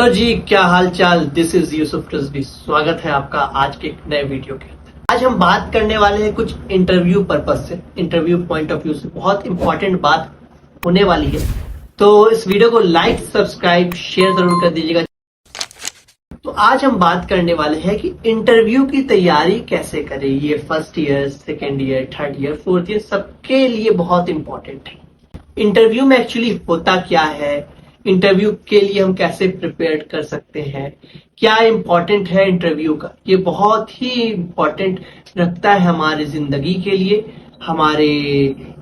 Hello जी, क्या हाल चाल। This is Yusuf Rizvi. स्वागत है आपका आज के एक नए वीडियो के अंदर। आज हम बात करने वाले हैं कुछ इंटरव्यू पर्पस से, इंटरव्यू पॉइंट ऑफ व्यू से बहुत इंपॉर्टेंट बात होने वाली है। तो इस वीडियो को लाइक, सब्सक्राइब, शेयर जरूर कर दीजिएगा। तो आज हम बात करने वाले हैं कि इंटरव्यू की तैयारी कैसे करें। ये first year, second year, third year, fourth year सबके लिए बहुत इंपॉर्टेंट है। इंटरव्यू में एक्चुअली होता क्या है, इंटरव्यू के लिए हम कैसे प्रिपेयर कर सकते हैं, क्या इंपॉर्टेंट है इंटरव्यू का, ये बहुत ही इंपॉर्टेंट रखता है हमारी जिंदगी के लिए। हमारे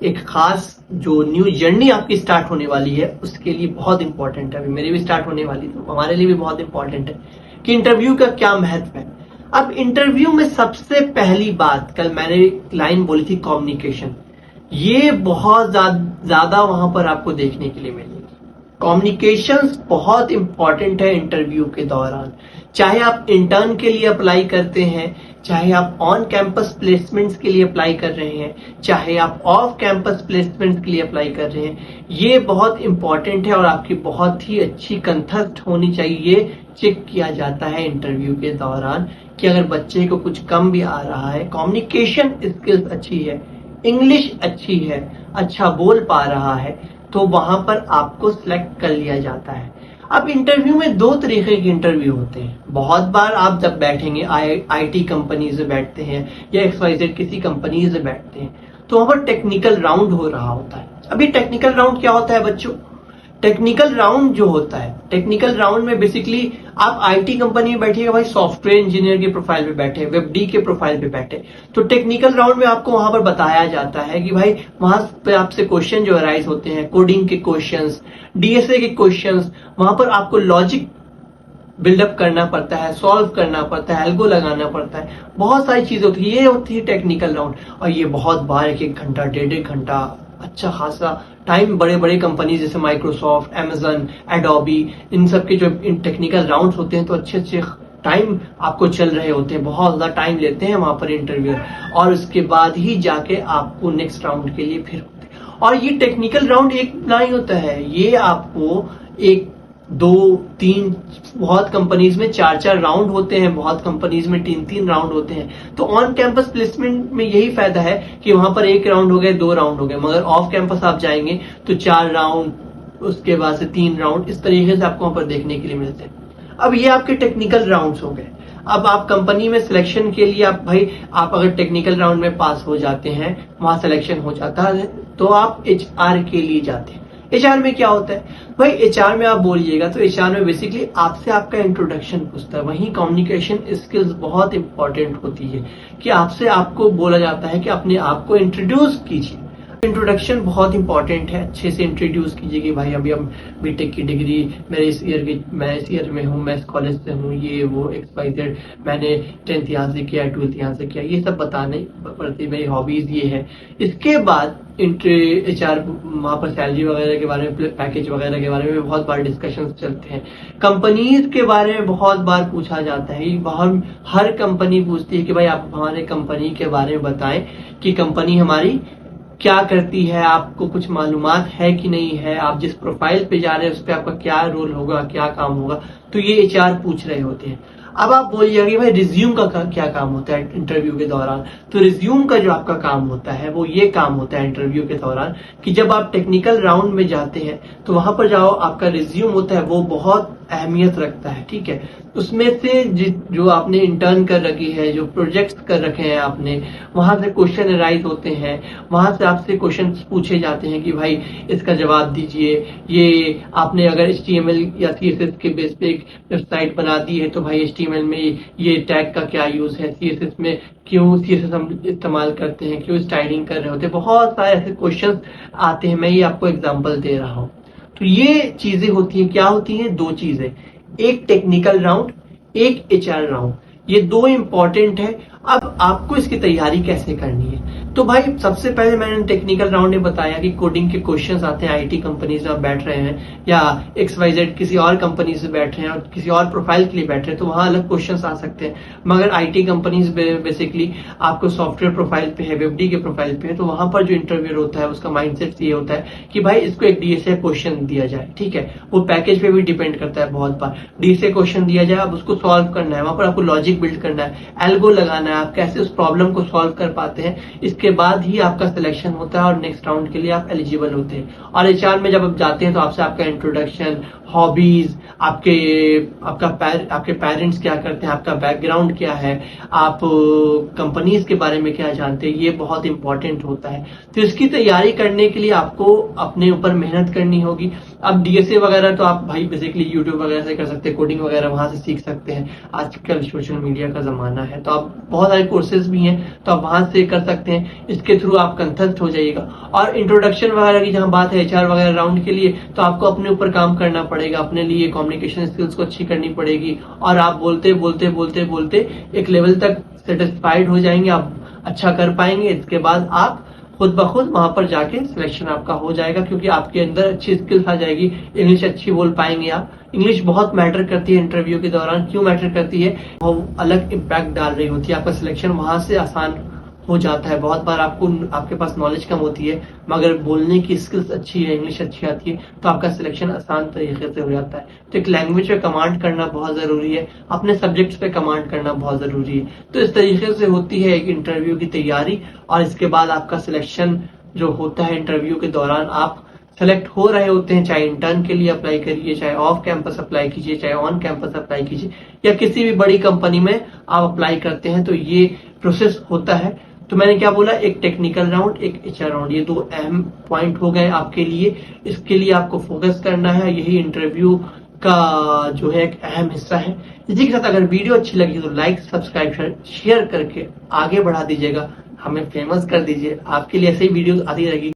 एक खास जो न्यू जर्नी आपकी स्टार्ट होने वाली है उसके लिए बहुत इंपॉर्टेंट है। अभी मेरी भी स्टार्ट होने वाली, तो हमारे लिए भी बहुत इंपॉर्टेंट है कि इंटरव्यू का क्या महत्व है। अब इंटरव्यू में सबसे पहली बात, कल मैंने लाइन बोली थी कम्युनिकेशन, ये बहुत ज्यादा वहां पर आपको देखने के लिए मिलेगी। कम्युनिकेशंस बहुत इंपॉर्टेंट है इंटरव्यू के दौरान। चाहे आप इंटर्न के लिए अप्लाई करते हैं, चाहे आप ऑन कैंपस प्लेसमेंट्स के लिए अप्लाई कर रहे हैं, चाहे आप ऑफ कैंपस प्लेसमेंट्स के लिए अप्लाई कर रहे हैं, ये बहुत इंपॉर्टेंट है और आपकी बहुत ही अच्छी कंठस्थ होनी चाहिए। चेक किया जाता है इंटरव्यू के दौरान कि अगर बच्चे को कुछ कम भी आ रहा है, कम्युनिकेशन स्किल्स अच्छी है, इंग्लिश अच्छी है, अच्छा बोल पा रहा है, तो वहां पर आपको सिलेक्ट कर लिया जाता है। अब इंटरव्यू में दो तरीके के इंटरव्यू होते हैं। बहुत बार आप जब बैठेंगे आईटी कंपनीज में बैठते हैं या XYZ किसी कंपनीज में बैठते हैं, तो वहां पर टेक्निकल राउंड हो रहा होता है। अभी टेक्निकल राउंड क्या होता है बच्चों? टेक्निकल राउंड जो होता है, टेक्निकल राउंड में बेसिकली आप आईटी कंपनी में बैठिएगा भाई, सॉफ्टवेयर इंजीनियर के प्रोफाइल पे बैठे, वेब डी के प्रोफाइल पे बैठे, तो टेक्निकल राउंड में आपको वहां पर बताया जाता है कि भाई वहां पे आपसे क्वेश्चन जो अराइज होते हैं, कोडिंग के क्वेश्चंस, डीएसए के क्वेश्चंस, वहां पर आपको लॉजिक बिल्डअप करना पड़ता है, सॉल्व करना पड़ता है, एल्गो लगाना पड़ता है, बहुत सारी चीजें होती है। ये होती है टेक्निकल राउंड, और ये बहुत बार 1-1 घंटा, 1.5 घंटा, अच्छा खासा टाइम बड़े बड़े कंपनी जैसे माइक्रोसॉफ्ट, अमेजन, एडोबी, इन सब के जो टेक्निकल राउंड्स होते हैं तो अच्छे अच्छे टाइम आपको चल रहे होते हैं, बहुत ज्यादा टाइम लेते हैं वहां पर इंटरव्यू, और उसके बाद ही जाके आपको नेक्स्ट राउंड के लिए फिर होते हैं। और ये टेक्निकल राउंड एक नहीं होता है, ये आपको 1, 2, 3, बहुत कंपनीज में 4-4 राउंड होते हैं, बहुत कंपनीज में 3-3 राउंड होते हैं। तो ऑन कैंपस प्लेसमेंट में यही फायदा है कि वहां पर 1 राउंड हो गए, 2 राउंड हो गए, मगर ऑफ कैंपस आप जाएंगे तो 4 राउंड, उसके बाद से 3 राउंड, इस तरीके से आपको वहां पर देखने के लिए मिलते हैं। अब ये आपके टेक्निकल राउंड्स हो गए। अब आप कंपनी में सिलेक्शन के लिए आप अगर टेक्निकल राउंड में पास हो जाते हैं, वहां सिलेक्शन हो जाता है, तो आप HR के लिए जाते हैं। HR में क्या होता है भाई? HR में आप बोलिएगा तो HR में बेसिकली आपसे आपका इंट्रोडक्शन पूछता है। वहीं कम्युनिकेशन स्किल्स बहुत इंपॉर्टेंट होती है कि आपसे आपको बोला जाता है कि अपने आप को इंट्रोड्यूस कीजिए। इंट्रोडक्शन बहुत इंपॉर्टेंट है, अच्छे से इंट्रोड्यूस कीजिए कि भाई अभी हम बीटेक की डिग्री मैं इस ईयर में हूँ, मैं इस कॉलेज से हूँ, ये वो XYZ, मैंने 10th यहाँ से किया, 12th यहाँ से किया, ये सब बताने पड़ती, मेरी हॉबीज ये है। इसके बाद HR वहां पर सैलरी वगैरह के बारे में, पैकेज वगैरह के बारे में बहुत बार डिस्कशन चलते हैं। कंपनीज के बारे में बहुत बार पूछा जाता है, हर कंपनी पूछती है कि भाई आप हमारे कंपनी के बारे में बताएं कि कंपनी हमारी क्या करती है, आपको कुछ मालूमात है कि नहीं है, आप जिस प्रोफाइल पे जा रहे हैं उस पर आपका क्या रोल होगा, क्या काम होगा, तो ये HR पूछ रहे होते हैं। अब आप बोलिएगा कि भाई रिज्यूम का क्या काम होता है इंटरव्यू के दौरान? तो रिज्यूम का जो आपका काम होता है वो ये काम होता है इंटरव्यू के दौरान कि जब आप टेक्निकल राउंड में जाते हैं तो वहां पर जाओ, आपका रिज्यूम होता है वो बहुत अहमियत रखता है, ठीक है। उसमें से जो आपने इंटर्न कर रखी है, जो प्रोजेक्ट्स कर रखे हैं आपने, वहां से क्वेश्चन अराइज होते हैं, वहां से आपसे क्वेश्चन पूछे जाते हैं कि भाई इसका जवाब दीजिए। ये आपने अगर HTML या CSS के बेस पे एक वेबसाइट बना दी है तो भाई HTML में ये टैग का क्या यूज है, CSS में क्यों CSS हम इस्तेमाल करते हैं, क्यों स्टाइलिंग कर रहे होते हैं, बहुत सारे ऐसे क्वेश्चन आते हैं। मैं ये आपको एग्जाम्पल दे रहा हूँ। तो ये चीजें होती हैं, क्या होती हैं? 2 चीजें, एक टेक्निकल राउंड, एक HR राउंड। ये 2 इंपॉर्टेंट है। अब आपको इसकी तैयारी कैसे करनी है? तो भाई सबसे पहले मैंने टेक्निकल राउंड में बताया कि कोडिंग के क्वेश्चंस आते हैं, आईटी कंपनी से आप बैठ रहे हैं या XYZ किसी और कंपनी से बैठ रहे हैं और किसी और प्रोफाइल के लिए बैठ रहे हैं, तो वहां अलग क्वेश्चंस आ सकते हैं। मगर आईटी कंपनीज बेसिकली आपको सॉफ्टवेयर प्रोफाइल पे है, वेबडी के प्रोफाइल पे है, तो वहां पर जो इंटरव्यूअर होता है उसका माइंडसेट ये होता है कि भाई इसको एक डीएसए क्वेश्चन दिया जाए, ठीक है। वो पैकेज पे भी डिपेंड करता है, बहुत बार डीएसए क्वेश्चन दिया जाए, अब उसको सॉल्व करना है, वहां पर आपको लॉजिक बिल्ड करना है, एल्गो लगाना है, आप कैसे उस प्रॉब्लम को सॉल्व कर पाते हैं, इसके बाद ही आपका सिलेक्शन होता है और नेक्स्ट राउंड के लिए आप एलिजिबल होते हैं। और एचआर में जब आप जाते हैं तो आपसे आपका इंट्रोडक्शन, हॉबीज, आपके पेरेंट्स क्या करते हैं, आपका बैकग्राउंड क्या है, आप कंपनीज के बारे में क्या जानते हैं, ये बहुत इंपॉर्टेंट होता है। तो इसकी तैयारी करने के लिए आपको अपने ऊपर मेहनत करनी होगी। अब डीएसए वगैरह तो आप भाई बेसिकली यूट्यूब वगैरह से कर सकते हैं, कोडिंग वगैरह वहां से सीख सकते हैं। आजकल सोशल मीडिया का जमाना है, तो आप बहुत सारे कोर्सेज भी हैं, तो आप वहां से कर सकते हैं। इसके थ्रू आप कंसल्ट हो जाइएगा। और इंट्रोडक्शन वगैरह की जहां बात है एचआर वगैरह राउंड के लिए, तो आपको अपने ऊपर काम करना पड़ेगा, अपने लिए कम्युनिकेशन स्किल्स को अच्छी करनी पड़ेगी और आप बोलते बोलते बोलते बोलते एक लेवल तक सेटिस्फाइड हो जाएंगे, आप अच्छा कर पाएंगे। इसके बाद आप खुद ब खुद वहां पर जाके सिलेक्शन आपका हो जाएगा, क्योंकि आपके अंदर अच्छी स्किल्स आ जाएगी, इंग्लिश अच्छी बोल पाएंगे आप। इंग्लिश बहुत मैटर करती है इंटरव्यू के दौरान। क्यों मैटर करती है? वो अलग इम्पैक्ट डाल रही होती है, आपका सिलेक्शन वहां से आसान हो जाता है। बहुत बार आपके पास नॉलेज कम होती है, मगर बोलने की स्किल्स अच्छी है, इंग्लिश अच्छी आती है, तो आपका सिलेक्शन आसान तरीके से हो जाता है। तो एक लैंग्वेज पे कमांड करना बहुत जरूरी है, अपने सब्जेक्ट्स पे कमांड करना बहुत जरूरी है। तो इस तरीके से होती है एक इंटरव्यू की तैयारी। और इसके बाद आपका सिलेक्शन जो होता है इंटरव्यू के दौरान, आप सेलेक्ट हो रहे होते हैं, चाहे इंटर्न के लिए अप्लाई करिए, चाहे ऑफ कैंपस अप्लाई कीजिए, चाहे ऑन कैंपस अप्लाई कीजिए, या किसी भी बड़ी कंपनी में आप अप्लाई करते हैं, तो ये प्रोसेस होता है। तो मैंने क्या बोला, एक टेक्निकल राउंड, एक एचआर राउंड, ये दो अहम पॉइंट हो गए आपके लिए। इसके लिए आपको फोकस करना है, यही इंटरव्यू का जो है एक अहम हिस्सा है। इसी के साथ अगर वीडियो अच्छी लगी तो लाइक, सब्सक्राइब, शेयर करके आगे बढ़ा दीजिएगा, हमें फेमस कर दीजिए। आपके लिए ऐसे ही वीडियोस आती रहेगी।